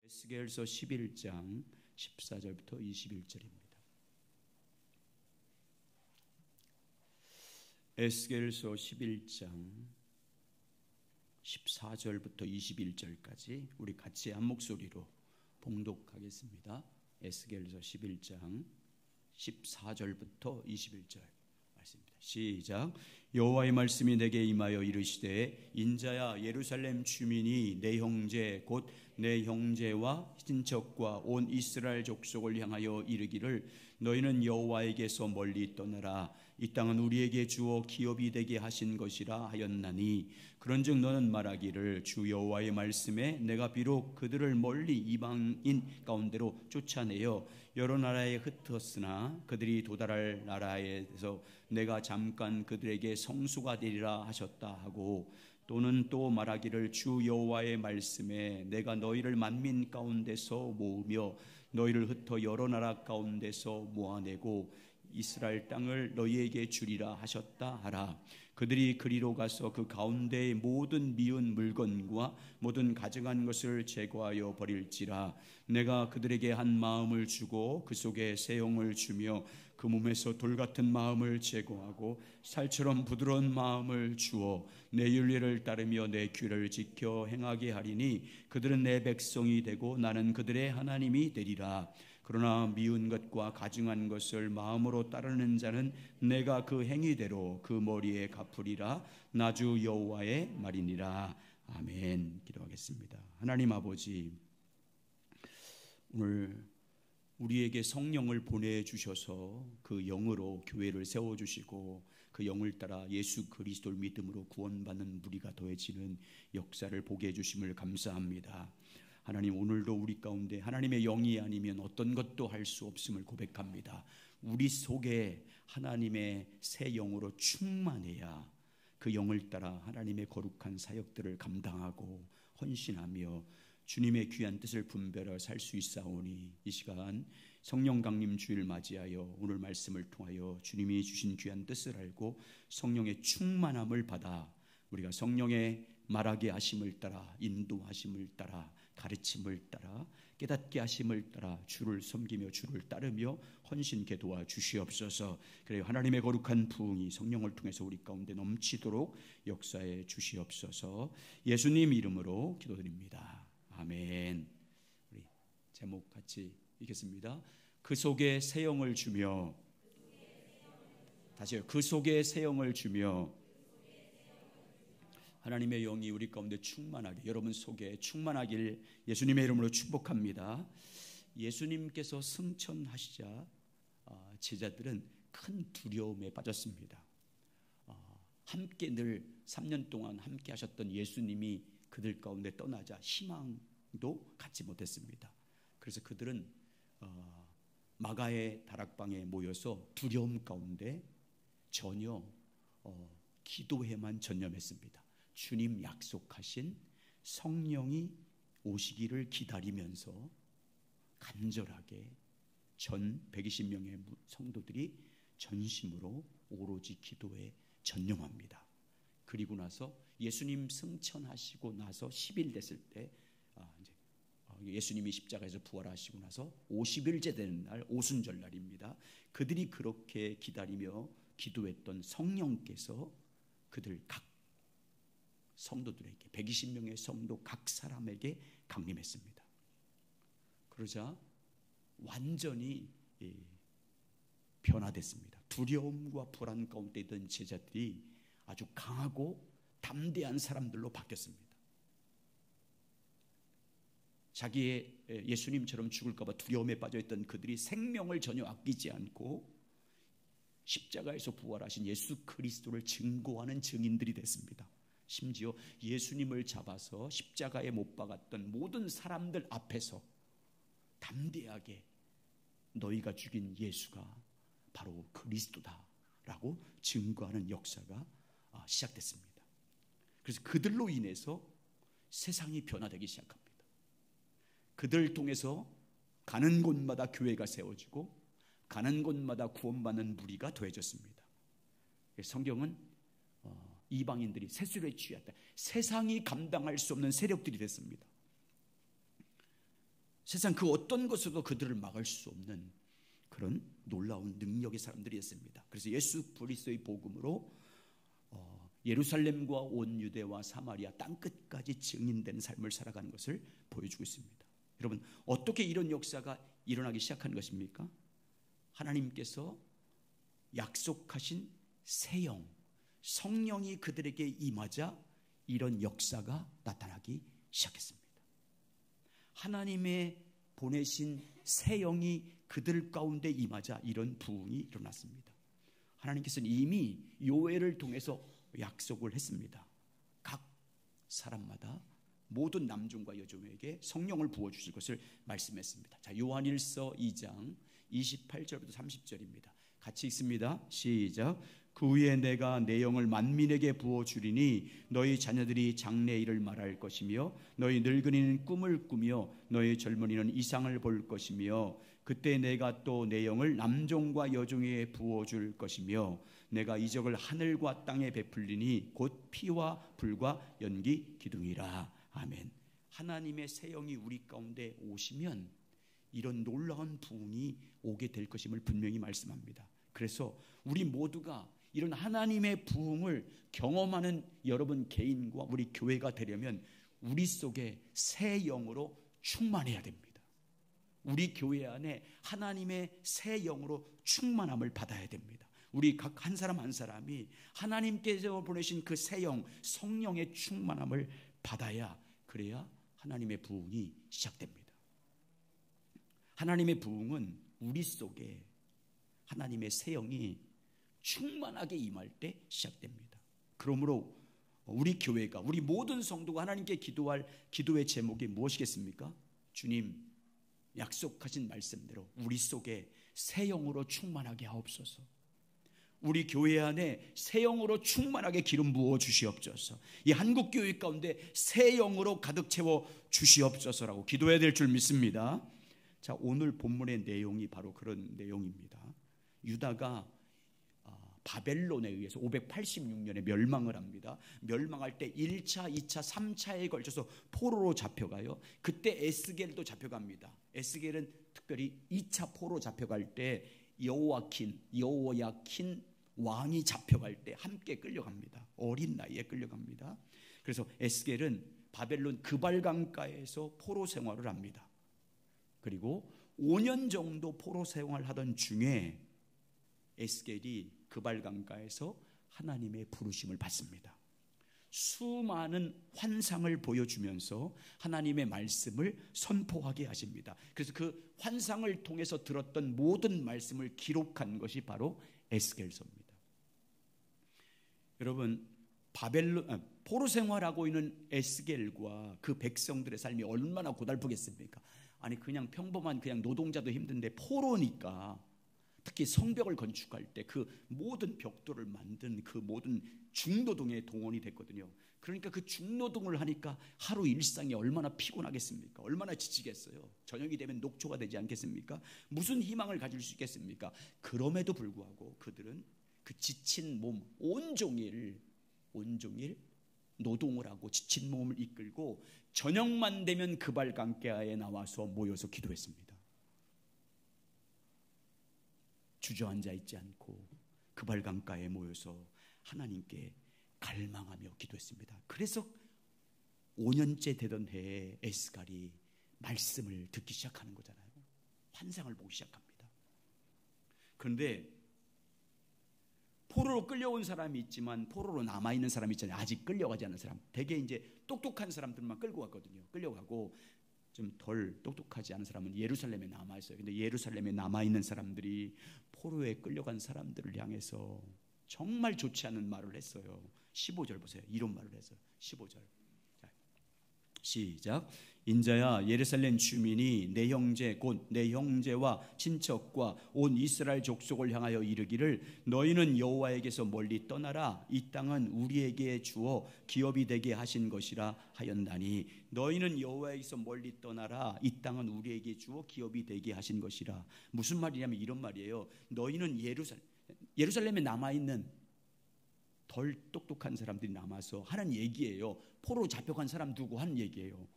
에스겔서 11장 14절부터 21절입니다. 에스겔서 11장 14절부터 21절까지 우리 같이 한 목소리로 봉독하겠습니다. 에스겔서 11장 14절부터 21절 말씀입니다. 시작. 여호와의 말씀이 내게 임하여 이르시되, 인자야, 예루살렘 주민이 내 형제 곧 내 형제와 친척과 온 이스라엘 족속을 향하여 이르기를, 너희는 여호와에게서 멀리 떠나라. 이 땅은 우리에게 주어 기업이 되게 하신 것이라 하였나니, 그런즉 너는 말하기를, 주 여호와의 말씀에 내가 비록 그들을 멀리 이방인 가운데로 쫓아내어 여러 나라에 흩었으나 그들이 도달할 나라에서 내가 잠깐 그들에게 성수가 되리라 하셨다 하고, 또는 또 말하기를, 주 여호와의 말씀에 내가 너희를 만민 가운데서 모으며 너희를 흩어 여러 나라 가운데서 모아내고 이스라엘 땅을 너희에게 주리라 하셨다 하라. 그들이 그리로 가서 그 가운데의 모든 미운 물건과 모든 가증한 것을 제거하여 버릴지라. 내가 그들에게 한 마음을 주고 그 속에 새 영을 주며 그 몸에서 돌 같은 마음을 제거하고 살처럼 부드러운 마음을 주어 내 윤리를 따르며 내 규례를 지켜 행하게 하리니, 그들은 내 백성이 되고 나는 그들의 하나님이 되리라. 그러나 미운 것과 가증한 것을 마음으로 따르는 자는 내가 그 행위대로 그 머리에 갚으리라. 나 주 여호와의 말이니라. 아멘. 기도하겠습니다. 하나님 아버지, 오늘 우리에게 성령을 보내주셔서 그 영으로 교회를 세워주시고 그 영을 따라 예수 그리스도를 믿음으로 구원받는 무리가 더해지는 역사를 보게 해주심을 감사합니다. 하나님, 오늘도 우리 가운데 하나님의 영이 아니면 어떤 것도 할 수 없음을 고백합니다. 우리 속에 하나님의 새 영으로 충만해야 그 영을 따라 하나님의 거룩한 사역들을 감당하고 헌신하며 주님의 귀한 뜻을 분별하여 살 수 있사오니, 이 시간 성령 강림 주일 맞이하여 오늘 말씀을 통하여 주님이 주신 귀한 뜻을 알고 성령의 충만함을 받아 우리가 성령의 말하게 하심을 따라, 인도하심을 따라, 가르침을 따라, 깨닫게 하심을 따라 주를 섬기며 주를 따르며 헌신케 도와주시옵소서. 그래요, 하나님의 거룩한 부흥이 성령을 통해서 우리 가운데 넘치도록 역사해 주시옵소서. 예수님 이름으로 기도드립니다. 아멘. 우리 제목 같이 읽겠습니다. 그 속에 새 영을 주며, 다시요, 그 속에 새 영을 주며, 하나님의 영이 우리 가운데 충만하게, 여러분 속에 충만하길 예수님의 이름으로 축복합니다. 예수님께서 승천하시자 제자들은 큰 두려움에 빠졌습니다. 함께 늘 3년 동안 함께 하셨던 예수님이 그들 가운데 떠나자 희망도 갖지 못했습니다. 그래서 그들은 마가의 다락방에 모여서 두려움 가운데 전혀 기도에만 전념했습니다. 주님 약속하신 성령이 오시기를 기다리면서 간절하게 전 120명의 성도들이 전심으로 오로지 기도에 전념합니다. 그리고 나서 예수님 승천하시고 나서 10일 됐을 때, 이제 예수님이 십자가에서 부활하시고 나서 50일째 되는 날, 오순절 날입니다. 그들이 그렇게 기다리며 기도했던 성령께서 그들 각 성도들에게, 120명의 성도 각 사람에게 강림했습니다. 그러자 완전히 변화됐습니다. 두려움과 불안 가운데 있던 제자들이 아주 강하고 담대한 사람들로 바뀌었습니다. 자기의 예수님처럼 죽을까 봐 두려움에 빠져있던 그들이 생명을 전혀 아끼지 않고 십자가에서 부활하신 예수 그리스도를 증거하는 증인들이 됐습니다. 심지어 예수님을 잡아서 십자가에 못 박았던 모든 사람들 앞에서 담대하게 너희가 죽인 예수가 바로 그리스도다라고 증거하는 역사가 시작됐습니다. 그래서 그들로 인해서 세상이 변화되기 시작합니다. 그들 통해서 가는 곳마다 교회가 세워지고 가는 곳마다 구원받는 무리가 더해졌습니다. 성경은 이방인들이 세술에 취했다, 세상이 감당할 수 없는 세력들이 됐습니다. 세상 그 어떤 것으로도 그들을 막을 수 없는 그런 놀라운 능력의 사람들이었습니다. 그래서 예수 그리스도의 복음으로 예루살렘과 온 유대와 사마리아 땅끝까지 증인되는 삶을 살아가는 것을 보여주고 있습니다. 여러분, 어떻게 이런 역사가 일어나기 시작한 것입니까? 하나님께서 약속하신 새 영, 성령이 그들에게 임하자 이런 역사가 나타나기 시작했습니다. 하나님의 보내신 새 영이 그들 가운데 임하자 이런 부흥이 일어났습니다. 하나님께서는 이미 요엘을 통해서 약속을 했습니다. 각 사람마다 모든 남종과 여종에게 성령을 부어주실 것을 말씀했습니다. 자, 요한일서 2장 28절부터 30절입니다. 같이 읽습니다. 시작. 그 후에 내가 내 영을 만민에게 부어주리니 너희 자녀들이 장래일을 말할 것이며 너희 늙은이는 꿈을 꾸며 너희 젊은이는 이상을 볼 것이며 그때 내가 또 내 영을 남종과 여종에게 부어줄 것이며 내가 이적을 하늘과 땅에 베풀리니 곧 피와 불과 연기 기둥이라. 아멘. 하나님의 새 영이 우리 가운데 오시면 이런 놀라운 부흥이 오게 될 것임을 분명히 말씀합니다. 그래서 우리 모두가 이런 하나님의 부흥을 경험하는 여러분 개인과 우리 교회가 되려면 우리 속에 새 영으로 충만해야 됩니다. 우리 교회 안에 하나님의 새 영으로 충만함을 받아야 됩니다. 우리 각 한 사람 한 사람이 하나님께서 보내신 그 새 영, 성령의 충만함을 받아야, 그래야 하나님의 부흥이 시작됩니다. 하나님의 부흥은 우리 속에 하나님의 새 영이 충만하게 임할 때 시작됩니다. 그러므로 우리 교회가, 우리 모든 성도가 하나님께 기도할 기도의 제목이 무엇이겠습니까? 주님, 약속하신 말씀대로 우리 속에 새 영으로 충만하게 하옵소서. 우리 교회 안에 새 영으로 충만하게 기름 부어 주시옵소서. 이 한국 교회 가운데 새 영으로 가득 채워 주시옵소서라고 기도해야 될 줄 믿습니다. 자, 오늘 본문의 내용이 바로 그런 내용입니다. 유다가 바벨론에 의해서 586년에 멸망을 합니다. 멸망할 때 1차, 2차, 3차에 걸쳐서 포로로 잡혀가요. 그때 에스겔도 잡혀갑니다. 에스겔은 특별히 2차 포로 잡혀갈 때 여호야킨 왕이 잡혀갈 때 함께 끌려갑니다. 어린 나이에 끌려갑니다. 그래서 에스겔은 바벨론 그발강가에서 포로 생활을 합니다. 그리고 5년 정도 포로 생활하던 중에 에스겔이 그발강가에서 하나님의 부르심을 받습니다. 수많은 환상을 보여주면서 하나님의 말씀을 선포하게 하십니다. 그래서 그 환상을 통해서 들었던 모든 말씀을 기록한 것이 바로 에스겔서입니다. 여러분, 포로 생활하고 있는 에스겔과 그 백성들의 삶이 얼마나 고달프겠습니까? 아니, 그냥 평범한 그냥 노동자도 힘든데 포로니까, 특히 성벽을 건축할 때 그 모든 벽돌을 만든 그 모든 중노동에 동원이 됐거든요. 그러니까 그 중노동을 하니까 하루 일상이 얼마나 피곤하겠습니까? 얼마나 지치겠어요? 저녁이 되면 녹초가 되지 않겠습니까? 무슨 희망을 가질 수 있겠습니까? 그럼에도 불구하고 그들은 그 지친 몸 온종일 노동을 하고 지친 몸을 이끌고 저녁만 되면 그발강가에 나와서 모여서 기도했습니다. 주저앉아 있지 않고 그발강가에 모여서 하나님께 갈망하며 기도했습니다. 그래서 5년째 되던 해에 에스겔이 말씀을 듣기 시작하는 거잖아요. 환상을 보기 시작합니다. 그런데 포로로 끌려온 사람이 있지만 포로로 남아있는 사람이 있잖아요. 아직 끌려가지 않은 사람. 대개 이제 똑똑한 사람들만 끌고 갔거든요. 끌려가고 좀 덜 똑똑하지 않은 사람은 예루살렘에 남아있어요. 근데 예루살렘에 남아있는 사람들이 포로에 끌려간 사람들을 향해서 정말 좋지 않은 말을 했어요. 15절 보세요. 이런 말을 했어요. 15절. 자, 시작. 인자야, 예루살렘 주민이 내 형제 곧 내 형제와 친척과 온 이스라엘 족속을 향하여 이르기를 너희는 여호와에게서 멀리 떠나라. 이 땅은 우리에게 주어 기업이 되게 하신 것이라 하였나니. 너희는 여호와에게서 멀리 떠나라. 이 땅은 우리에게 주어 기업이 되게 하신 것이라. 무슨 말이냐면 이런 말이에요. 너희는 예루살렘에 남아있는 덜 똑똑한 사람들이 남아서 하는 얘기예요. 포로 잡혀간 사람 두고 하는 얘기예요.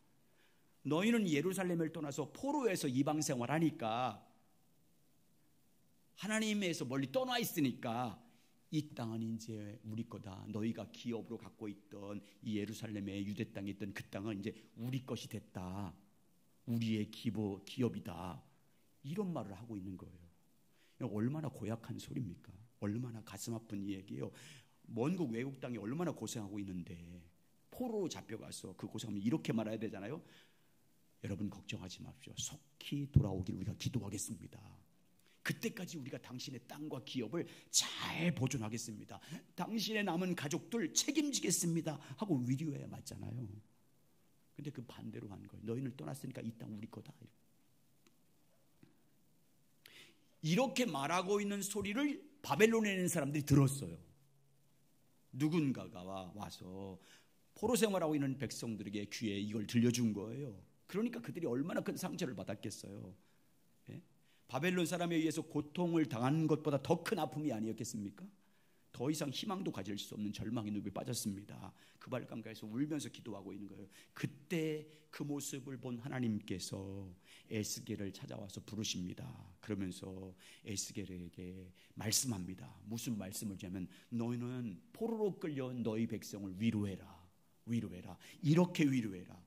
너희는 예루살렘을 떠나서 포로에서 이방 생활하니까, 하나님에서 멀리 떠나 있으니까 이 땅은 이제 우리 거다. 너희가 기업으로 갖고 있던 이 예루살렘의 유대 땅에 있던 그 땅은 이제 우리 것이 됐다. 우리의 기업이다. 이런 말을 하고 있는 거예요. 얼마나 고약한 소리입니까? 얼마나 가슴 아픈 이야기예요. 먼 곳 외국 땅에 얼마나 고생하고 있는데 포로로 잡혀가서 그 고생하면 이렇게 말해야 되잖아요. 여러분 걱정하지 마십시오. 속히 돌아오길 우리가 기도하겠습니다. 그때까지 우리가 당신의 땅과 기업을 잘 보존하겠습니다. 당신의 남은 가족들 책임지겠습니다 하고 위로해야 맞잖아요. 근데 그 반대로 한 거예요. 너희는 떠났으니까 이 땅 우리 거다. 이렇게 말하고 있는 소리를 바벨론에 있는 사람들이 들었어요. 누군가가 와서 포로 생활하고 있는 백성들에게 귀에 이걸 들려준 거예요. 그러니까 그들이 얼마나 큰 상처를 받았겠어요. 예? 바벨론 사람에 의해서 고통을 당한 것보다 더 큰 아픔이 아니었겠습니까? 더 이상 희망도 가질 수 없는 절망의 늪에 빠졌습니다. 그 발강가에서 울면서 기도하고 있는 거예요. 그때 그 모습을 본 하나님께서 에스겔을 찾아와서 부르십니다. 그러면서 에스겔에게 말씀합니다. 무슨 말씀을 주냐면, 너희는 포로로 끌려온 너희 백성을 위로해라. 위로해라. 이렇게 위로해라.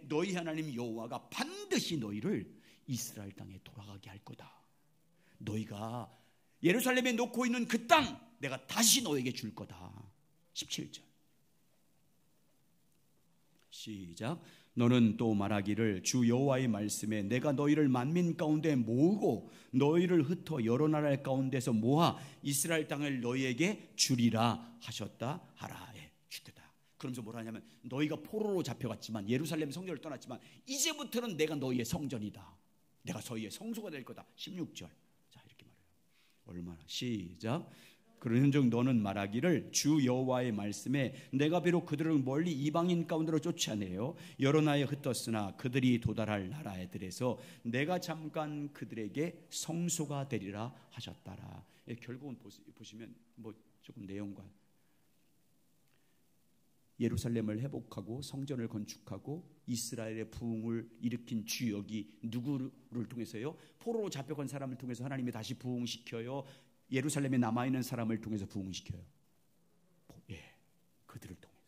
너희 하나님 여호와가 반드시 너희를 이스라엘 땅에 돌아가게 할 거다. 너희가 예루살렘에 놓고 있는 그 땅 내가 다시 너에게 줄 거다. 17절 시작. 너는 또 말하기를 주 여호와의 말씀에 내가 너희를 만민 가운데 모으고 너희를 흩어 여러 나라 가운데서 모아 이스라엘 땅을 너희에게 주리라 하셨다 하라. 주겠다. 그러면서 뭐라 하냐면, 너희가 포로로 잡혀갔지만 예루살렘 성전을 떠났지만 이제부터는 내가 너희의 성전이다. 내가 너희의 성소가 될 거다. 16절. 자, 이렇게 말해요. 얼마나. 시작. 그런즉 너는 말하기를 주 여호와의 말씀에 내가 비록 그들을 멀리 이방인 가운데로 쫓아내어 여러 나라에 흩었으나 그들이 도달할 나라들에서 내가 잠깐 그들에게 성소가 되리라 하셨다라. 결국은 보시면 뭐 조금 내용과 예루살렘을 회복하고 성전을 건축하고 이스라엘의 부흥을 일으킨 주역이 누구를 통해서요? 포로로 잡혀간 사람을 통해서 하나님이 다시 부흥시켜요? 예루살렘에 남아있는 사람을 통해서 부흥시켜요? 그들을 통해서.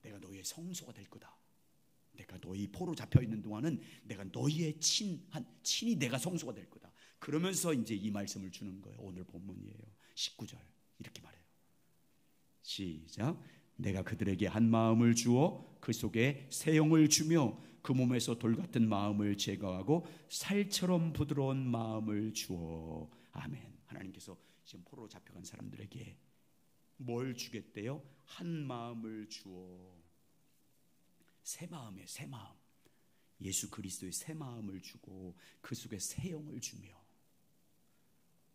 내가 너희의 성소가 될 거다. 내가 너희 포로 잡혀있는 동안은 내가 너희의 친히 내가 성소가 될 거다. 그러면서 이제 이 말씀을 주는 거예요. 오늘 본문이에요. 19절 이렇게 말해요. 시작. 내가 그들에게 한 마음을 주어 그 속에 새 영을 주며 그 몸에서 돌 같은 마음을 제거하고 살처럼 부드러운 마음을 주어. 아멘. 하나님께서 지금 포로로 잡혀간 사람들에게 뭘 주겠대요? 한 마음을 주어. 새 마음에 새 마음. 예수 그리스도의 새 마음을 주고 그 속에 새 영을 주며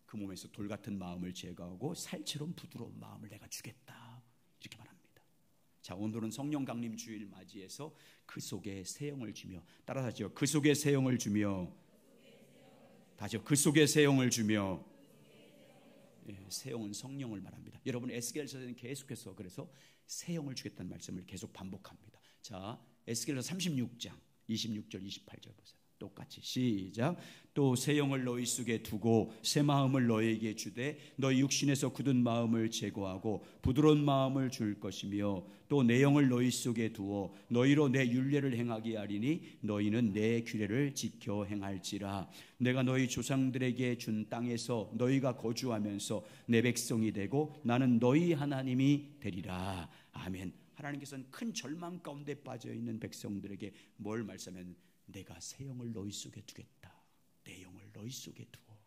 그 몸에서 돌 같은 마음을 제거하고 살처럼 부드러운 마음을 내가 주겠다. 이렇게 말합니다. 자, 오늘은 성령 강림 주일 맞이해서 그 속에 새 영을 주며, 따라하죠. 그 속에 새 영을 주며, 다시요. 그 속에 새 영을 주며. 새 영은 성령을 말합니다. 여러분 에스겔서는 계속해서 그래서 새 영을 주겠다는 말씀을 계속 반복합니다. 자, 에스겔서 36장 26절 28절 보세요. 똑같이 시작. 또 새 영을 너희 속에 두고 새 마음을 너희에게 주되 너희 육신에서 굳은 마음을 제거하고 부드러운 마음을 줄 것이며 또 내 영을 너희 속에 두어 너희로 내 율례를 행하게 하리니 너희는 내 규례를 지켜 행할지라. 내가 너희 조상들에게 준 땅에서 너희가 거주하면서 내 백성이 되고 나는 너희 하나님이 되리라. 아멘. 하나님께서는 큰 절망 가운데 빠져있는 백성들에게 뭘 말씀하면, 내가 새 영을 너희 속에 두겠다. 내 영을 너희 속에 두어.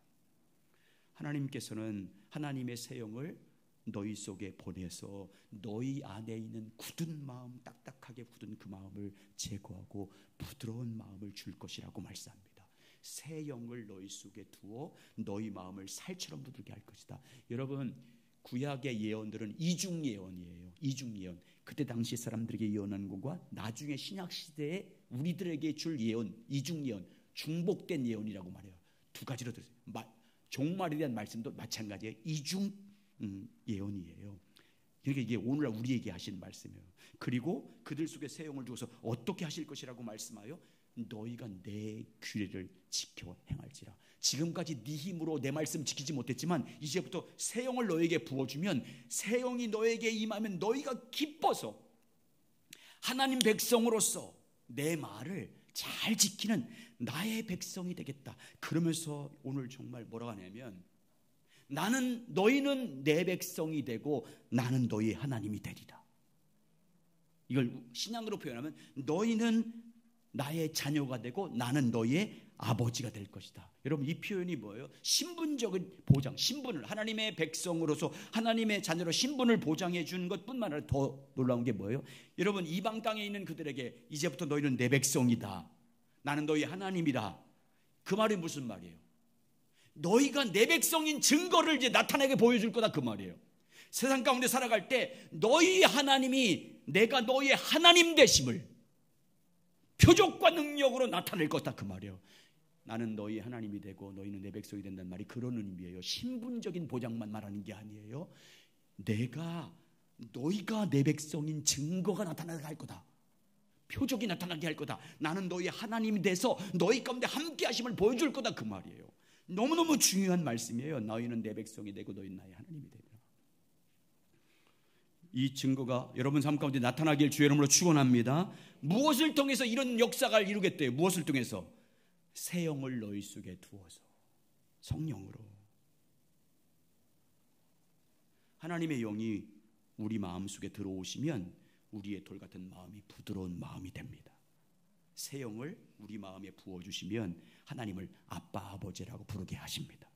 하나님께서는 하나님의 새 영을 너희 속에 보내서 너희 안에 있는 굳은 마음, 딱딱하게 굳은 그 마음을 제거하고 부드러운 마음을 줄 것이라고 말씀합니다. 새 영을 너희 속에 두어 너희 마음을 살처럼 부드럽게 할 것이다. 여러분, 구약의 예언들은 이중 예언이에요. 이중 예언. 그때 당시 사람들에게 예언하는 것과 나중에 신약 시대에 우리들에게 줄 예언, 이중 예언, 중복된 예언이라고 말해요. 두 가지로 들어요. 종말에 대한 말씀도 마찬가지예요. 이중 예언이에요. 그러니까 이게 오늘날 우리에게 하시는 말씀이에요. 그리고 그들 속에 새 영을 주어서 어떻게 하실 것이라고 말씀하여 너희가 내 규례를 지켜 행할지라. 지금까지 네 힘으로 내 말씀 지키지 못했지만 이제부터 새 영을 너에게 부어주면, 새 영이 너에게 임하면 너희가 기뻐서 하나님 백성으로서 내 말을 잘 지키는 나의 백성이 되겠다. 그러면서 오늘 정말 뭐라고 하냐면, 너희는 내 백성이 되고 나는 너희의 하나님이 되리라. 이걸 신앙으로 표현하면 너희는 나의 자녀가 되고 나는 너희의 아버지가 될 것이다. 여러분, 이 표현이 뭐예요? 신분적인 보장, 신분을, 하나님의 백성으로서 하나님의 자녀로 신분을 보장해 준 것뿐만 아니라 더 놀라운 게 뭐예요? 여러분, 이방 땅에 있는 그들에게 이제부터 너희는 내 백성이다, 나는 너희 하나님이다. 그 말이 무슨 말이에요? 너희가 내 백성인 증거를 이제 나타나게 보여줄 거다, 그 말이에요. 세상 가운데 살아갈 때 너희 하나님이 내가 너희의 하나님 되심을 표적과 능력으로 나타낼 거다, 그 말이에요. 나는 너희 하나님이 되고 너희는 내 백성이 된다는 말이 그런 의미예요. 신분적인 보장만 말하는 게 아니에요. 너희가 내 백성인 증거가 나타나게 할 거다, 표적이 나타나게 할 거다. 나는 너희 하나님이 돼서 너희 가운데 함께 하심을 보여줄 거다, 그 말이에요. 너무너무 중요한 말씀이에요. 너희는 내 백성이 되고 너희는 나의 하나님이 되리라. 이 증거가 여러분 삶 가운데 나타나길 주의 이름으로 축원합니다. 무엇을 통해서 이런 역사가 이루겠대요? 무엇을 통해서? 새 영을 너희 속에 두어서, 성령으로. 하나님의 영이 우리 마음속에 들어오시면 우리의 돌 같은 마음이 부드러운 마음이 됩니다. 새 영을 우리 마음에 부어주시면 하나님을 아빠, 아버지라고 부르게 하십니다.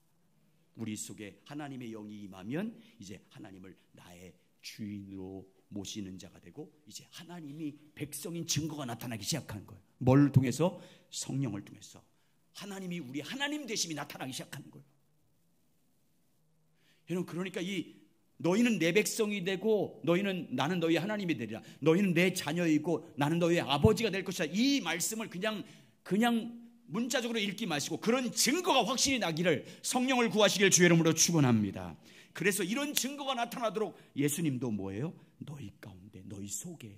우리 속에 하나님의 영이 임하면 이제 하나님을 나의 주인으로 모시는 자가 되고, 이제 하나님이 백성인 증거가 나타나기 시작한 거예요. 뭘 통해서? 성령을 통해서 하나님이 우리 하나님 되심이 나타나기 시작하는 거예요. 여러분, 그러니까 너희는 내 백성이 되고 나는 너희 하나님이 되리라. 너희는 내 자녀이고 나는 너희의 아버지가 될 것이다. 이 말씀을 그냥 문자적으로 읽지 마시고 그런 증거가 확실히 나기를 성령을 구하시길 주의 이름으로 축원합니다. 그래서 이런 증거가 나타나도록 예수님도 뭐예요? 너희 가운데, 너희 속에,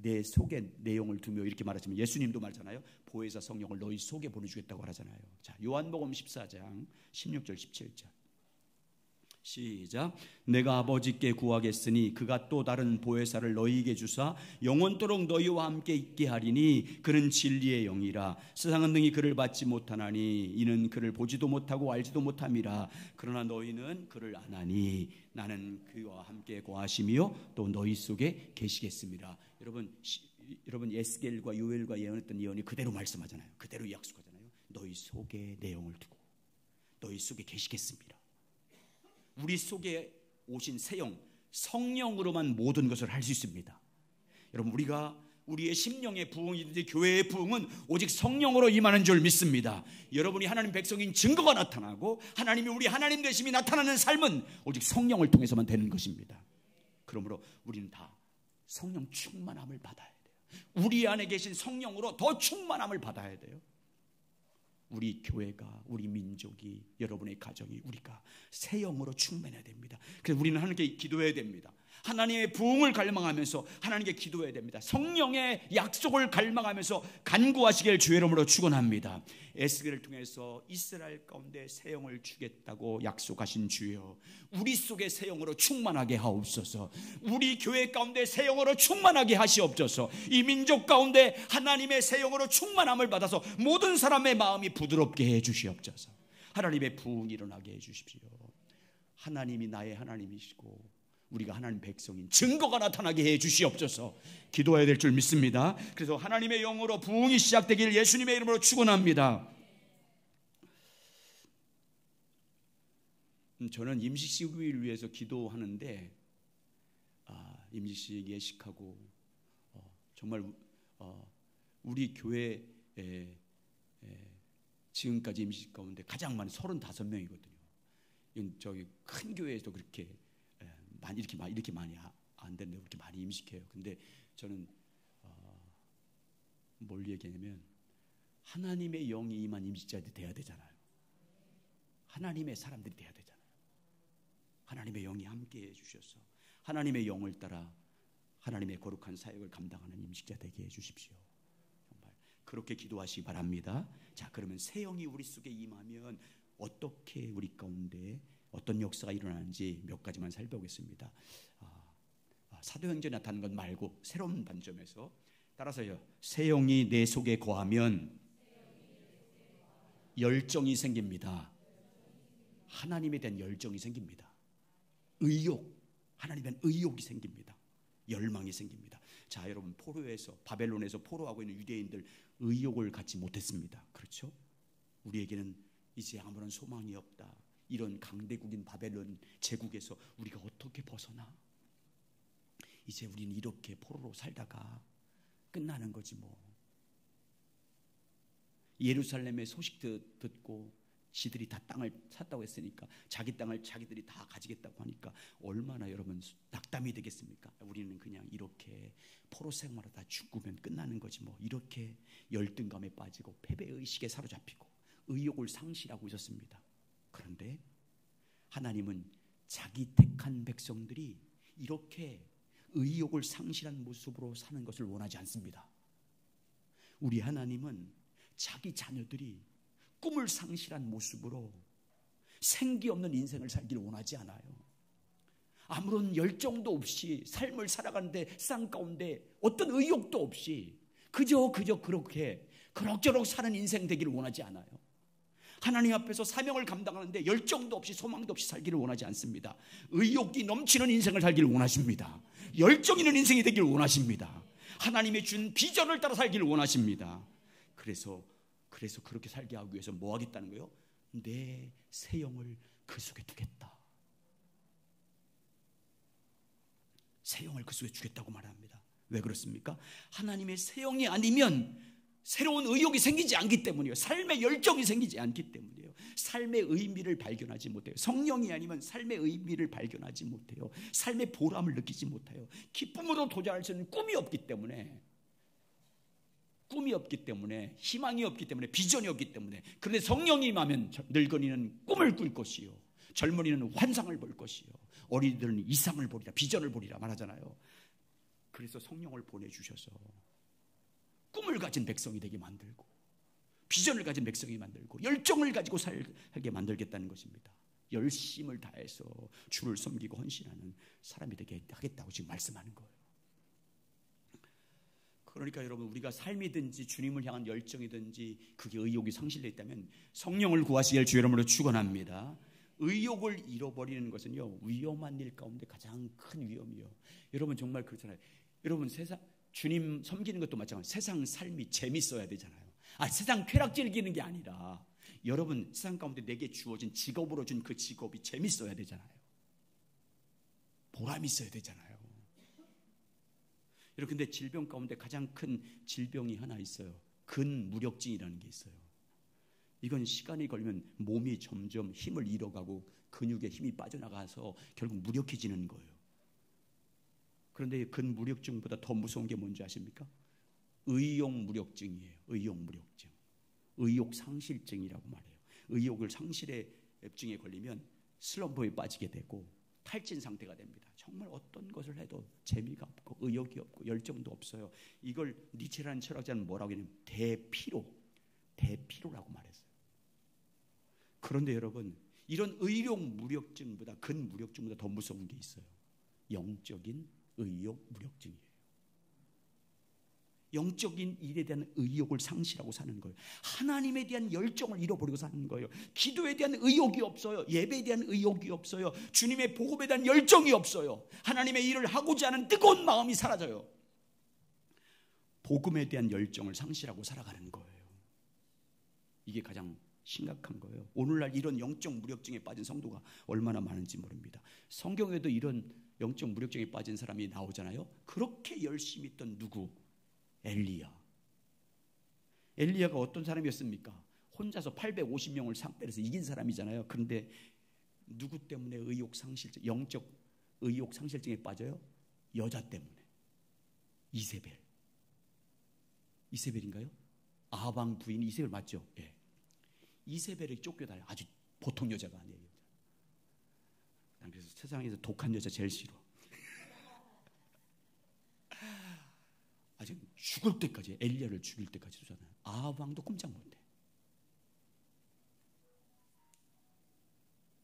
내 속에 내용을 두며 이렇게 말하시면 예수님도 말잖아요. 보혜사 성령을 너희 속에 보내주겠다고 하잖아요. 자, 요한복음 14장 16절 17절 시작. 내가 아버지께 구하겠으니 그가 또 다른 보혜사를 너희에게 주사 영원토록 너희와 함께 있게 하리니 그는 진리의 영이라. 세상은 능히 그를 받지 못하나니 이는 그를 보지도 못하고 알지도 못함이라. 그러나 너희는 그를 아나니 나는 그와 함께 거하시며 또 너희 속에 계시겠습니다. 여러분 에스겔과 요엘과 예언했던 예언이 그대로 말씀하잖아요. 그대로 약속하잖아요. 너희 속에 내용을 두고 너희 속에 계시겠습니다. 우리 속에 오신 새 영, 성령으로만 모든 것을 할 수 있습니다. 여러분, 우리의 심령의 부흥이든지 교회의 부흥은 오직 성령으로 임하는 줄 믿습니다. 여러분이 하나님 백성인 증거가 나타나고 하나님이 우리 하나님 되심이 나타나는 삶은 오직 성령을 통해서만 되는 것입니다. 그러므로 우리는 다 성령 충만함을 받아야 돼요. 우리 안에 계신 성령으로 더 충만함을 받아야 돼요. 우리 교회가, 우리 민족이, 여러분의 가정이, 우리가 새 영으로 충만해야 됩니다. 그래서 우리는 하나님께 기도해야 됩니다. 하나님의 부흥을 갈망하면서 하나님께 기도해야 됩니다. 성령의 약속을 갈망하면서 간구하시길 주의 이름으로 축원합니다. 에스겔을 통해서 이스라엘 가운데 새 영을 주겠다고 약속하신 주여, 우리 속에 새 영으로 충만하게 하옵소서. 우리 교회 가운데 새 영으로 충만하게 하시옵소서. 이 민족 가운데 하나님의 새 영으로 충만함을 받아서 모든 사람의 마음이 부드럽게 해 주시옵소서. 하나님의 부흥이 일어나게 해 주십시오. 하나님이 나의 하나님이시고 우리가 하나님 백성인 증거가 나타나게 해 주시옵소서. 기도해야 될 줄 믿습니다. 그래서 하나님의 영으로 부흥이 시작되길 예수님의 이름으로 축원합니다. 저는 임시식을 위해서 기도하는데 임시식 예식하고 정말 우리 교회 지금까지 임시식 가운데 가장 많은 35명이거든요. 저기 큰 교회에서 그렇게 이렇게 많이 안 되는데 그렇게 많이 임식해요. 근데 저는 뭘 얘기하냐면 하나님의 영이 임한 임식자들이 돼야 되잖아요. 하나님의 사람들이 돼야 되잖아요. 하나님의 영이 함께해 주셔서 하나님의 영을 따라 하나님의 거룩한 사역을 감당하는 임직자 되게 해 주십시오. 정말 그렇게 기도하시기 바랍니다. 자, 그러면 새 영이 우리 속에 임하면 어떻게 우리 가운데 어떤 역사가 일어나는지 몇 가지만 살펴보겠습니다. 사도행전에 나타난 것 말고 새로운 관점에서 따라서요. 새 영이 내 속에 거하면 열정이 생깁니다. 하나님에 대한 열정이 생깁니다. 의욕, 하나님에 대한 의욕이 생깁니다. 열망이 생깁니다. 자, 여러분, 포로에서 바벨론에서 포로하고 있는 유대인들 의욕을 갖지 못했습니다. 그렇죠? 우리에게는 이제 아무런 소망이 없다. 이런 강대국인 바벨론 제국에서 우리가 어떻게 벗어나? 이제 우리는 이렇게 포로로 살다가 끝나는 거지 뭐. 예루살렘의 소식 듣고 지들이 다 땅을 샀다고 했으니까 자기 땅을 자기들이 다 가지겠다고 하니까 얼마나 여러분 낙담이 되겠습니까? 우리는 그냥 이렇게 포로 생활하다 죽으면 끝나는 거지 뭐. 이렇게 열등감에 빠지고 패배의식에 사로잡히고 의욕을 상실하고 있었습니다. 그런데 하나님은 자기 택한 백성들이 이렇게 의욕을 상실한 모습으로 사는 것을 원하지 않습니다. 우리 하나님은 자기 자녀들이 꿈을 상실한 모습으로 생기 없는 인생을 살기를 원하지 않아요. 아무런 열정도 없이 삶을 살아가는데 세상 가운데 어떤 의욕도 없이 그저 그렇게 그럭저럭 사는 인생 되기를 원하지 않아요. 하나님 앞에서 사명을 감당하는데 열정도 없이 소망도 없이 살기를 원하지 않습니다. 의욕이 넘치는 인생을 살기를 원하십니다. 열정 있는 인생이 되기를 원하십니다. 하나님의 준 비전을 따라 살기를 원하십니다. 그래서 그렇게 살게 하기 위해서 뭐 하겠다는 거예요? 내 새 영을 그 속에 두겠다. 새 영을 그 속에 주겠다고 말합니다. 왜 그렇습니까? 하나님의 새 영이 아니면 새로운 의욕이 생기지 않기 때문이에요. 삶의 열정이 생기지 않기 때문이에요. 삶의 의미를 발견하지 못해요. 성령이 아니면 삶의 의미를 발견하지 못해요. 삶의 보람을 느끼지 못해요. 기쁨으로 도전할 수 있는 꿈이 없기 때문에, 희망이 없기 때문에, 비전이 없기 때문에. 그런데 성령이 임하면 늙은이는 꿈을 꿀 것이요, 젊은이는 환상을 볼 것이요, 어린이들은 이상을 보리라, 비전을 보리라 말하잖아요. 그래서 성령을 보내주셔서 꿈을 가진 백성이 되게 만들고, 비전을 가진 백성이 만들고, 열정을 가지고 살게 만들겠다는 것입니다. 열심을 다해서 주를 섬기고 헌신하는 사람이 되게 하겠다고 지금 말씀하는 거예요. 그러니까 여러분, 우리가 삶이든지 주님을 향한 열정이든지 그게 의욕이 상실되어 있다면 성령을 구하시길 주 이름으로 축원합니다. 의욕을 잃어버리는 것은요, 위험한 일 가운데 가장 큰 위험이요. 여러분 정말 그렇잖아요. 여러분 주님 섬기는 것도 마찬가지예요. 세상 삶이 재밌어야 되잖아요. 세상 쾌락 즐기는 게 아니라 여러분 세상 가운데 내게 주어진 직업으로 준 그 직업이 재밌어야 되잖아요. 보람이 있어야 되잖아요. 여러분, 근데 질병 가운데 가장 큰 질병이 하나 있어요. 근무력증이라는 게 있어요. 이건 시간이 걸리면 몸이 점점 힘을 잃어가고 근육에 힘이 빠져나가서 결국 무력해지는 거예요. 그런데 근무력증보다 더 무서운 게 뭔지 아십니까? 의욕무력증이에요. 의욕무력증. 의욕상실증이라고 말해요. 의욕을 상실의 병에 걸리면 슬럼프에 빠지게 되고 탈진 상태가 됩니다. 정말 어떤 것을 해도 재미가 없고 의욕이 없고 열정도 없어요. 이걸 니체라는 철학자는 뭐라고 했냐면 대피로라고 말했어요. 그런데 여러분, 이런 의욕무력증보다 근무력증보다 더 무서운 게 있어요. 영적인 의욕무력증이에요. 영적인 일에 대한 의욕을 상실하고 사는 거예요. 하나님에 대한 열정을 잃어버리고 사는 거예요. 기도에 대한 의욕이 없어요. 예배에 대한 의욕이 없어요. 주님의 복음에 대한 열정이 없어요. 하나님의 일을 하고자 하는 뜨거운 마음이 사라져요. 복음에 대한 열정을 상실하고 살아가는 거예요. 이게 가장 심각한 거예요. 오늘날 이런 영적 무력증에 빠진 성도가 얼마나 많은지 모릅니다. 성경에도 이런 영적 무력증에 빠진 사람이 나오잖아요. 그렇게 열심히 있던 누구? 엘리야가 어떤 사람이었습니까? 혼자서 850명을 상대해서 이긴 사람이잖아요. 그런데 누구 때문에 의욕상실증, 영적 의욕상실증에 빠져요? 여자 때문에. 이세벨인가요? 아방 부인 이세벨 맞죠? 예. 이세벨이 쫓겨다녀요. 아주 보통 여자가 아니에요. 난 그래서 세상에서 독한 여자 제일 싫어. 아직 죽을 때까지, 엘리야를 죽일 때까지 쫓아다녀요. 아합 왕도 꼼짝 못해.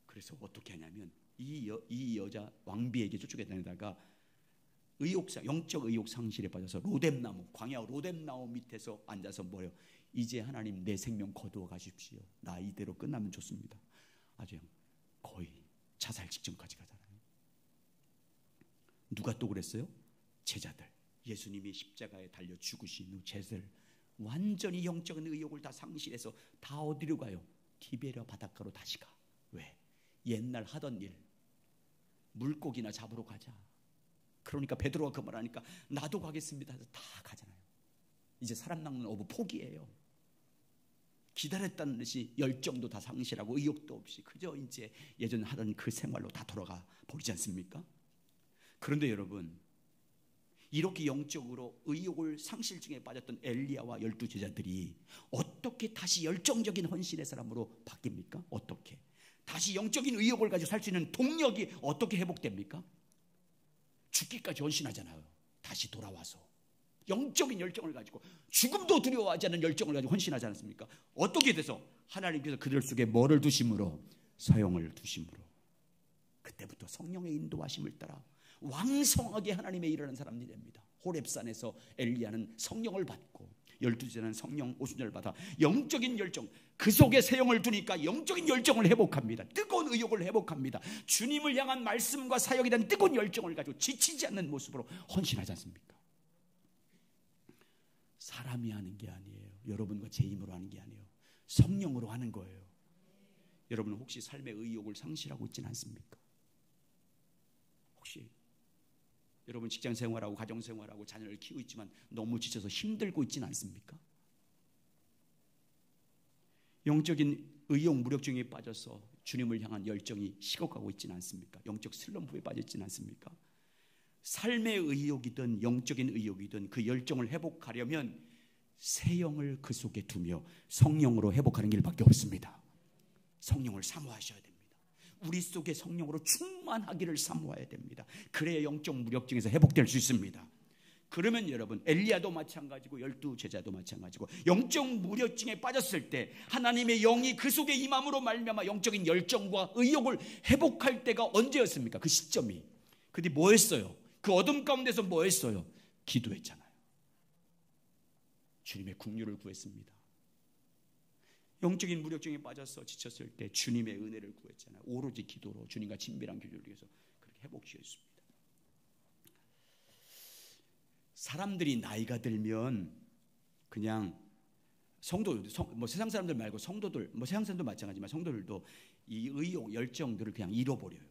그래서 어떻게 하냐면 이 여자 왕비에게 쫓아다니다가 영적 의욕 상실에 빠져서 로뎀나무, 광야 로뎀나무 밑에서 앉아서 뭐래요? 이제 하나님 내 생명 거두어 가십시오. 나 이대로 끝나면 좋습니다. 아주 거의 자살 직전까지 가잖아요. 누가 또 그랬어요? 제자들. 예수님이 십자가에 달려 죽으신 후 제자들 완전히 영적인 의욕을 다 상실해서 다 어디로 가요? 티베리아 바닷가로 다시 가. 왜? 옛날 하던 일, 물고기나 잡으러 가자. 그러니까 베드로가 그 말하니까 나도 가겠습니다 해서 다 가잖아요. 이제 사람 낚는 어부 포기해요. 기다렸다는 듯이 열정도 다 상실하고 의욕도 없이 그저 이제 예전 하던 그 생활로 다 돌아가 버리지 않습니까? 그런데 여러분, 이렇게 영적으로 의욕을 상실 중에 빠졌던 엘리야와 12 제자들이 어떻게 다시 열정적인 헌신의 사람으로 바뀝니까? 어떻게? 다시 영적인 의욕을 가지고 살 수 있는 동력이 어떻게 회복됩니까? 죽기까지 헌신하잖아요. 다시 돌아와서 영적인 열정을 가지고 죽음도 두려워하지 않는 열정을 가지고 헌신하지 않습니까? 어떻게 돼서? 하나님께서 그들 속에 뭐를 두심으로? 소용을 두심으로. 그때부터 성령의 인도하심을 따라 왕성하게 하나님의 일하는 사람들이 됩니다. 호렙산에서 엘리야는 성령을 받고 12제자는 성령 오순절을 받아 영적인 열정, 그 속에 새 영을 두니까 영적인 열정을 회복합니다. 뜨거운 의욕을 회복합니다. 주님을 향한 말씀과 사역에 대한 뜨거운 열정을 가지고 지치지 않는 모습으로 헌신하지 않습니까? 사람이 하는 게 아니에요. 여러분과 제 힘으로 하는 게 아니에요. 성령으로 하는 거예요. 여러분 혹시 삶의 의욕을 상실하고 있지는 않습니까? 혹시 여러분 직장 생활하고 가정 생활하고 자녀를 키우고 있지만 너무 지쳐서 힘들고 있지는 않습니까? 영적인 의욕 무력증에 빠져서 주님을 향한 열정이 식어가고 있지는 않습니까? 영적 슬럼프에 빠져 있지는 않습니까? 삶의 의욕이든 영적인 의욕이든 그 열정을 회복하려면 새 영을 그 속에 두며 성령으로 회복하는 길밖에 없습니다. 성령을 사모하셔야 됩니다. 우리 속에 성령으로 충만하기를 사모해야 됩니다. 그래야 영적 무력증에서 회복될 수 있습니다. 그러면 여러분 엘리야도 마찬가지고 12 제자도 마찬가지고 영적 무력증에 빠졌을 때 하나님의 영이 그 속에 임함으로 말미암아 영적인 열정과 의욕을 회복할 때가 언제였습니까? 그 시점이. 근데 뭐 했어요? 그 어둠 가운데서 뭐 했어요? 기도했잖아요. 주님의 긍휼을 구했습니다. 영적인 무력증에 빠져서 지쳤을 때 주님의 은혜를 구했잖아요. 오로지 기도로 주님과 친밀한 교류를 위해서 그렇게 회복시켰습니다. 사람들이 나이가 들면 그냥 뭐 세상 사람들 말고 성도들, 뭐 세상 사람도 마찬가지지만 성도들도 이 의욕, 열정들을 그냥 잃어버려요.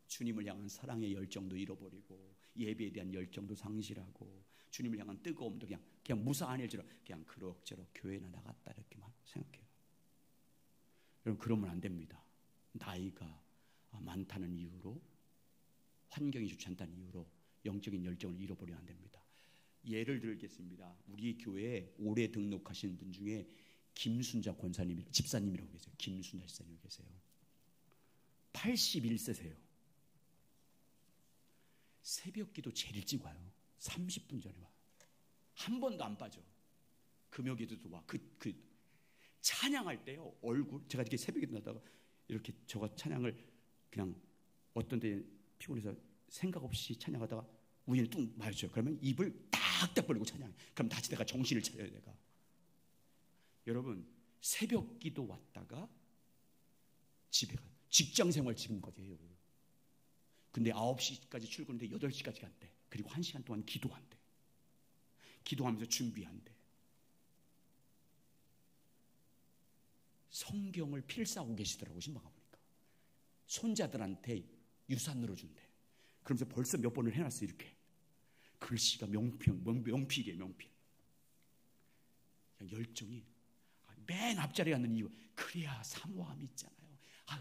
주님을 향한 사랑의 열정도 잃어버리고 예배에 대한 열정도 상실하고 주님을 향한 뜨거움도 그냥 무사한 일처럼 그냥 그럭저럭 교회나 나갔다 이렇게만 생각해요. 여러분 그러면 안 됩니다. 나이가 많다는 이유로, 환경이 좋지 않다는 이유로 영적인 열정을 잃어버리면 안 됩니다. 예를 들겠습니다. 우리 교회에 올해 등록하신 분 중에 김순자 권사님, 집사님이라고 계세요. 김순자 집사님 계세요. 81세세요. 새벽 기도 제일 일찍 와요. 30분 전에 와. 한 번도 안 빠져. 금요기도도 와. 찬양할 때요, 얼굴, 제가 이렇게 새벽에 일어나다가 이렇게 저가 찬양을 그냥 어떤 데 피곤해서 생각 없이 찬양하다가 우연히 뚝 마주쳐요. 그러면 입을 딱딱 벌리고 찬양해. 그럼 다시 내가 정신을 차려요, 내가. 여러분, 새벽 기도 왔다가 집에 가요. 직장 생활 지금까지 해요. 근데 9시까지 출근인데 8시까지 간대. 그리고 1시간 동안 기도한대. 기도하면서 준비한대. 성경을 필사하고 계시더라고, 신방가 보니까. 손자들한테 유산으로 준대. 그러면서 벌써 몇 번을 해놨어, 이렇게. 글씨가 명필이에요, 명필. 열정이 맨 앞자리에 앉는 이유, 그래야 사모함이 있잖아요.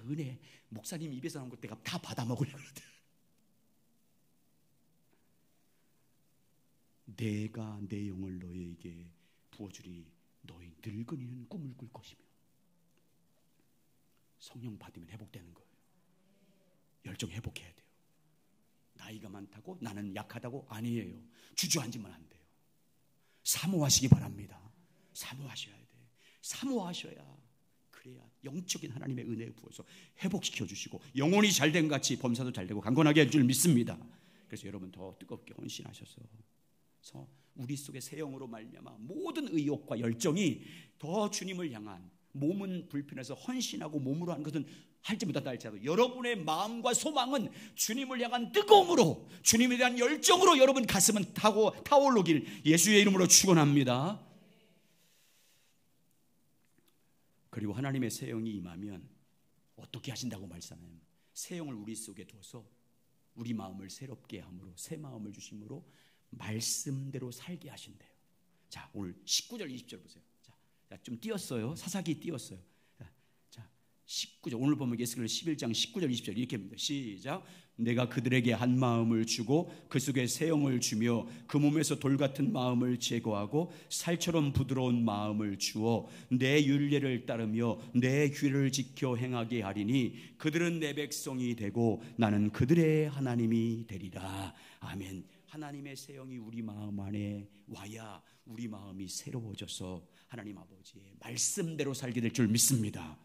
은혜, 목사님 입에서 나온 것 내가 다 받아먹으려고 그러거든. 내가 내 영을 너희에게 부어주리 너희 늙은이는 꿈을 꿀 것이며. 성령 받으면 회복되는 거예요. 열정 회복해야 돼요. 나이가 많다고 나는 약하다고 아니에요. 주저앉으면 안 돼요. 사모하시기 바랍니다. 사모하셔야 돼. 사모하셔야 그래야 영적인 하나님의 은혜에 부어서 회복시켜 주시고 영혼이 잘된 같이 범사도 잘되고 강건하게 할 줄 믿습니다. 그래서 여러분 더 뜨겁게 헌신하셔서 우리 속에 새 영으로 말미암아 모든 의욕과 열정이 더 주님을 향한, 몸은 불편해서 헌신하고 몸으로 하는 것은 할지 못한다 할지라도 여러분의 마음과 소망은 주님을 향한 뜨거움으로, 주님에 대한 열정으로 여러분 가슴은 타오르길 예수의 이름으로 축원합니다. 그리고 하나님의 새 영이 임하면 어떻게 하신다고 말씀하냐면 새 영을 우리 속에 두어서 우리 마음을 새롭게 함으로, 새 마음을 주심으로 말씀대로 살게 하신대요. 자, 오늘 19절 20절 보세요. 자, 좀 띄었어요. 사사기 띄었어요. 자, 19절 오늘 보면 에스겔 11장 19절 20절 이렇게 합니다. 시작. 내가 그들에게 한 마음을 주고 그 속에 새 영을 주며 그 몸에서 돌 같은 마음을 제거하고 살처럼 부드러운 마음을 주어 내 율례를 따르며 내 규례를 지켜 행하게 하리니 그들은 내 백성이 되고 나는 그들의 하나님이 되리라. 아멘. 하나님의 새 영이 우리 마음 안에 와야 우리 마음이 새로워져서 하나님 아버지의 말씀대로 살게 될 줄 믿습니다.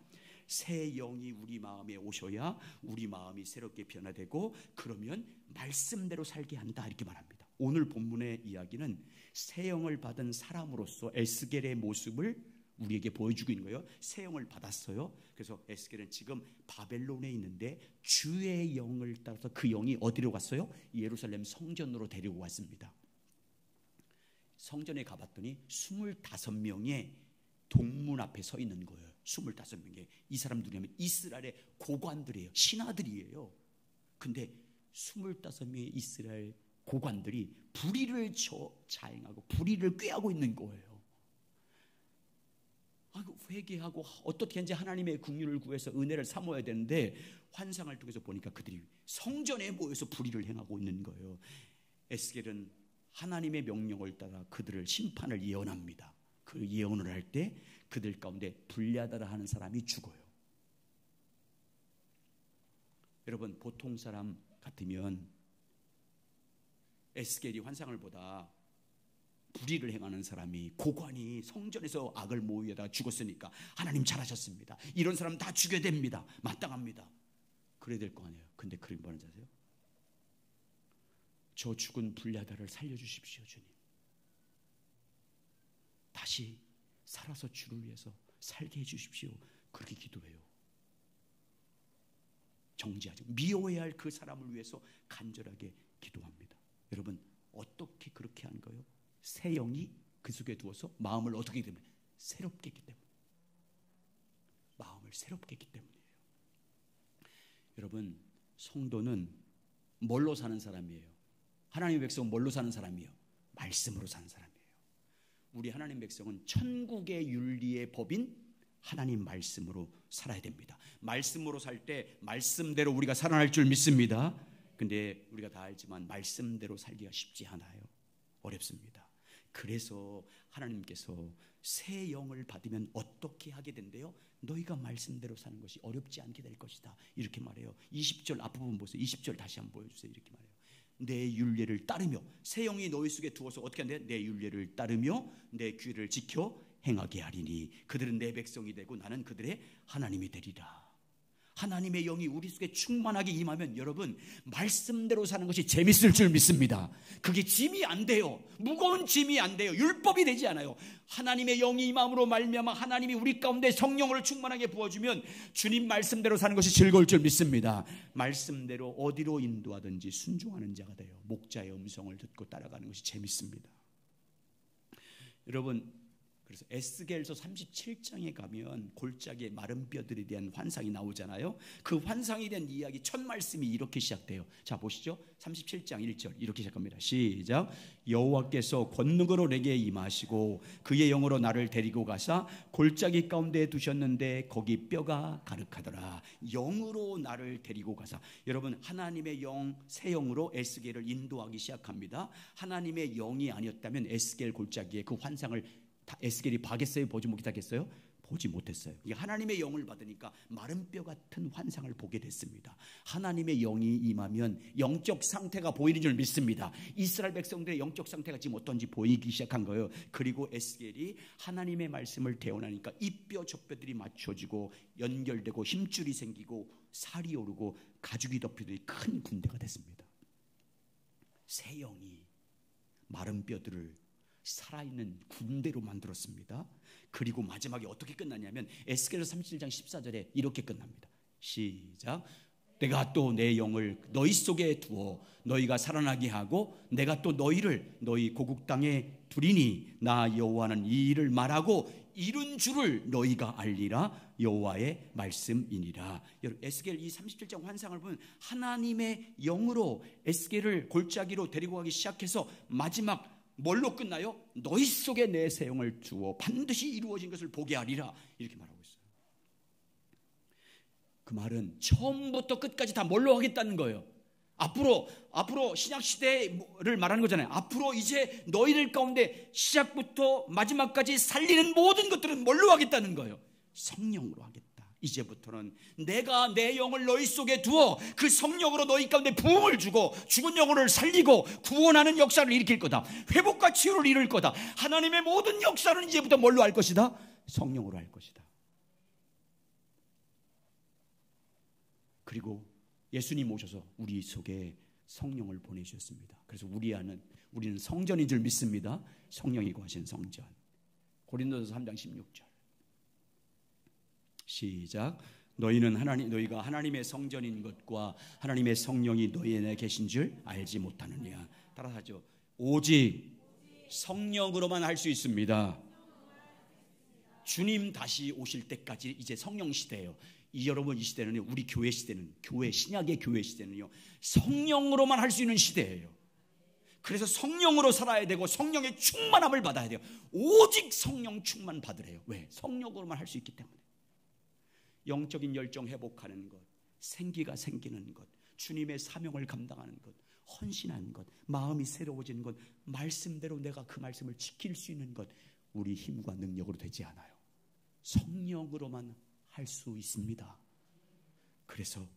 새 영이 우리 마음에 오셔야 우리 마음이 새롭게 변화되고 그러면 말씀대로 살게 한다 이렇게 말합니다. 오늘 본문의 이야기는 새 영을 받은 사람으로서 에스겔의 모습을 우리에게 보여주고 있는 거예요. 새 영을 받았어요. 그래서 에스겔은 지금 바벨론에 있는데 주의 영을 따라서 그 영이 어디로 갔어요? 예루살렘 성전으로 데리고 왔습니다. 성전에 가봤더니 25명의 동문 앞에 서 있는 거예요. 25명의 이 사람 누구냐면 이스라엘의 고관들이에요. 신하들이에요. 근데 25명의 이스라엘 고관들이 불의를 자행하고 불의를 꾀하고 있는 거예요. 회개하고 어떻게 하는지 하나님의 긍휼을 구해서 은혜를 삼아야 되는데 환상을 통해서 보니까 그들이 성전에 모여서 불의를 행하고 있는 거예요. 에스겔은 하나님의 명령을 따라 그들을 심판을 예언합니다. 그 예언을 할 때 그들 가운데 불리하다라 하는 사람이 죽어요. 여러분 보통 사람 같으면 에스겔이 환상을 보다 불의를 행하는 사람이 고관이 성전에서 악을 모의에다가 죽었으니까 하나님 잘하셨습니다. 이런 사람 다 죽여야 됩니다. 마땅합니다. 그래야 될 거 아니에요. 근데 그걸 뭐 하는지 아세요? 저 죽은 불리하다를 살려주십시오 주님. 다시 살아서 주를 위해서 살게 해주십시오. 그렇게 기도해요. 정지하죠. 미워해야 할 그 사람을 위해서 간절하게 기도합니다. 여러분 어떻게 그렇게 한 거예요? 새 영이 그 속에 두어서 마음을 어떻게 했기 때문에? 새롭게 했기 때문에. 마음을 새롭게 했기 때문이에요. 여러분 성도는 뭘로 사는 사람이에요? 하나님의 백성은 뭘로 사는 사람이에요? 말씀으로 사는 사람이에요. 우리 하나님 백성은 천국의 윤리의 법인 하나님 말씀으로 살아야 됩니다. 말씀으로 살 때 말씀대로 우리가 살아날 줄 믿습니다. 근데 우리가 다 알지만 말씀대로 살기가 쉽지 않아요. 어렵습니다. 그래서 하나님께서 새 영을 받으면 어떻게 하게 된대요? 너희가 말씀대로 사는 것이 어렵지 않게 될 것이다. 이렇게 말해요. 20절 앞부분 보세요. 20절 다시 한번 보여주세요. 이렇게 말해요. 내 율례를 따르며 새 영이 너희 속에 두어서 어떻게 한대? 내 율례를 따르며 내 규례를 지켜 행하게 하리니 그들은 내 백성이 되고 나는 그들의 하나님이 되리라. 하나님의 영이 우리 속에 충만하게 임하면 여러분 말씀대로 사는 것이 재밌을 줄 믿습니다. 그게 짐이 안 돼요. 무거운 짐이 안 돼요. 율법이 되지 않아요. 하나님의 영이 임함으로 말미암아 하나님이 우리 가운데 성령을 충만하게 부어주면 주님 말씀대로 사는 것이 즐거울 줄 믿습니다. 말씀대로 어디로 인도하든지 순종하는 자가 돼요. 목자의 음성을 듣고 따라가는 것이 재밌습니다. 여러분 그래서 에스겔서 37장에 가면 골짜기의 마른 뼈들에 대한 환상이 나오잖아요. 그 환상에 대한 이야기 첫 말씀이 이렇게 시작돼요. 자 보시죠. 37장 1절 이렇게 시작합니다. 시작. 여호와께서 권능으로 내게 임하시고 그의 영으로 나를 데리고 가사 골짜기 가운데 두셨는데 거기 뼈가 가득하더라. 영으로 나를 데리고 가사. 여러분 하나님의 영, 새 영으로 에스겔을 인도하기 시작합니다. 하나님의 영이 아니었다면 에스겔 골짜기에 그 환상을 에스겔이 봐겠어요? 보지 못하겠어요? 보지 못했어요. 하나님의 영을 받으니까 마른 뼈 같은 환상을 보게 됐습니다. 하나님의 영이 임하면 영적 상태가 보이는 줄 믿습니다. 이스라엘 백성들의 영적 상태가 지금 어떤지 보이기 시작한 거예요. 그리고 에스겔이 하나님의 말씀을 대언하니까 이 뼈 저 뼈들이 맞춰지고 연결되고 힘줄이 생기고 살이 오르고 가죽이 덮이더니 큰 군대가 됐습니다. 새 영이 마른 뼈들을 살아있는 군대로 만들었습니다. 그리고 마지막에 어떻게 끝났냐면 에스겔서 37장 14절에 이렇게 끝납니다. 시작. 내가 또 내 영을 너희 속에 두어 너희가 살아나게 하고 내가 또 너희를 너희 고국 땅에 두리니 나 여호와는 이 일을 말하고 이룬 줄을 너희가 알리라. 여호와의 말씀이니라. 여러분, 에스겔 이 37장 환상을 보면 하나님의 영으로 에스겔을 골짜기로 데리고 가기 시작해서 마지막 뭘로 끝나요? 너희 속에 내 새 영을 주어 반드시 이루어진 것을 보게 하리라. 이렇게 말하고 있어요. 그 말은 처음부터 끝까지 다 뭘로 하겠다는 거예요. 앞으로 신약 시대를 말하는 거잖아요. 앞으로 이제 너희들 가운데 시작부터 마지막까지 살리는 모든 것들은 뭘로 하겠다는 거예요? 성령으로 하겠다. 이제부터는 내가 내 영을 너희 속에 두어 그 성령으로 너희 가운데 부흥을 주고 죽은 영혼을 살리고 구원하는 역사를 일으킬 거다. 회복과 치유를 이룰 거다. 하나님의 모든 역사는 이제부터 뭘로 할 것이다? 성령으로 할 것이다. 그리고 예수님 오셔서 우리 속에 성령을 보내주셨습니다. 그래서 우리는 성전인 줄 믿습니다. 성령이 거하신 성전. 고린도서 3장 16절. 시작. 너희가 하나님의 성전인 것과 하나님의 성령이 너희 안에 계신 줄 알지 못하느냐. 따라하죠. 오직 성령으로만 할 수 있습니다. 주님 다시 오실 때까지 이제 성령 시대예요. 여러분, 이 시대는 우리 교회 시대는 신약의 교회 시대는요 성령으로만 할 수 있는 시대예요. 그래서 성령으로 살아야 되고 성령의 충만함을 받아야 돼요. 오직 성령 충만 받으래요. 왜? 성령으로만 할 수 있기 때문에. 영적인 열정 회복하는 것, 생기가 생기는 것, 주님의 사명을 감당하는 것, 헌신하는 것, 마음이 새로워지는 것, 말씀대로 내가 그 말씀을 지킬 수 있는 것, 우리 힘과 능력으로 되지 않아요. 성령으로만 할 수 있습니다. 그래서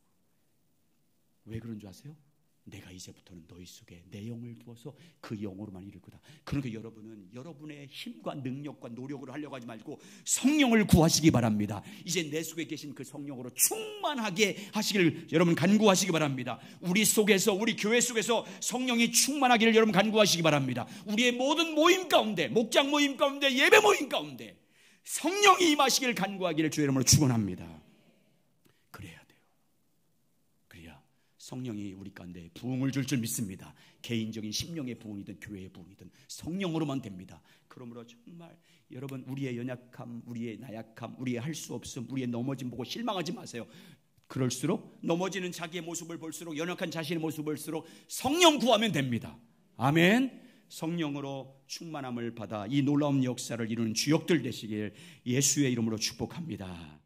왜 그런 줄 아세요? 내가 이제부터는 너희 속에 내 영을 두어서 그 영으로만 이룰 거다. 그러니까 여러분은 여러분의 힘과 능력과 노력으로 하려고 하지 말고 성령을 구하시기 바랍니다. 이제 내 속에 계신 그 성령으로 충만하게 하시기를 여러분 간구하시기 바랍니다. 우리 속에서, 우리 교회 속에서 성령이 충만하기를 여러분 간구하시기 바랍니다. 우리의 모든 모임 가운데, 목장 모임 가운데, 예배 모임 가운데 성령이 임하시기를 간구하기를 주의 이름으로 축원합니다. 그래야 돼요. 그래야 성령이 우리 가운데 부흥을 줄 믿습니다. 개인적인 심령의 부흥이든 교회의 부흥이든 성령으로만 됩니다. 그러므로 정말 여러분, 우리의 연약함, 우리의 나약함, 우리의 할 수 없음, 우리의 넘어짐 보고 실망하지 마세요. 그럴수록 넘어지는 자기의 모습을 볼수록, 연약한 자신의 모습을 볼수록 성령 구하면 됩니다. 아멘. 성령으로 충만함을 받아 이 놀라운 역사를 이루는 주역들 되시길 예수의 이름으로 축복합니다.